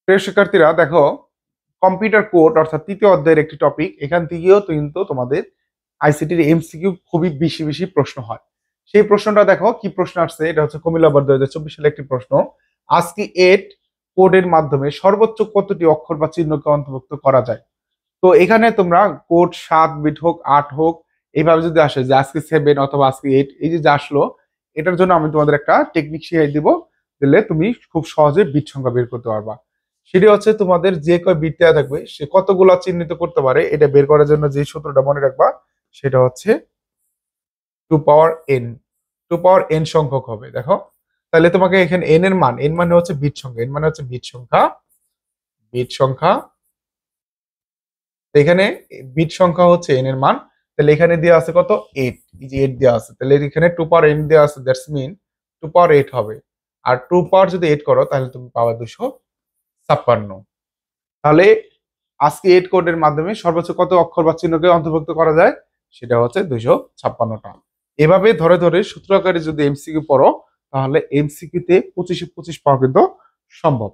প্রিয় শিক্ষার্থীরা দেখো, কম্পিউটার কোড অর্থাৎ তৃতীয় অধ্যায়ের একটি টপিক। এখান থেকেও কিন্তু তোমাদের আইসিটির এমসিকিউ খুবই বেশি বেশি প্রশ্ন হয়। সেই প্রশ্নটা দেখো কি প্রশ্ন আসছে, এটা হচ্ছে কুমিল্লা বোর্ড 2024 সালে একটি প্রশ্ন। আজকে 8 কোডের মাধ্যমে সর্বোচ্চ কতটি অক্ষর বা চিহ্নকে অন্তর্ভুক্ত করা যায়? তো এখানে তোমরা কোড 7 বিট হোক 8 হোক, এইভাবে যদি আসে যে আজকে 7 অথবা আজকে 8, এই যে আসলো, এটার জন্য আমি তোমাদের একটা টেকনিক শিখিয়ে দিব। দিলে তুমি খুব সহজে বিট সংখ্যা বের করতে পারবা। সেটি হচ্ছে তোমাদের যে কয় বিট দেওয়া থাকবে সে কতগুলা চিহ্নিত করতে পারে, এটা বের করার জন্য যে সূত্রটা মনে রাখবা সেটা হচ্ছে 2 পাওয়ার n। 2 পাওয়ার n সংখ্যক হবে। দেখো, তাহলে তোমাকে এখানে n মানে হচ্ছে বিট সংখ্যা, n মানে হচ্ছে বিট সংখ্যা। তো এখানে বিট সংখ্যা হচ্ছে n এর মান। তাহলে এখানে দেওয়া আছে কত? 8। এই যে 8 দেওয়া আছে, তাহলে এখানে 2 পাওয়ার n দেওয়া আছে, দ্যাটস মিন 2 পাওয়ার 8 হবে। আর 2 পাওয়ার যদি 8 করো তাহলে তুমি পাবা 256। তাহলে আজকে 8 কোডের মাধ্যমে সর্বোচ্চ কত অক্ষর বা চিহ্নকে অন্তর্ভুক্ত করা যায়? সেটা হচ্ছে 256টা। এভাবে ধরে ধরে সূত্র আকারে যদি এমসিকিউ পড়ো, তাহলে এমসিকিউ তে 25-25 পাওয়া কিন্তু সম্ভব।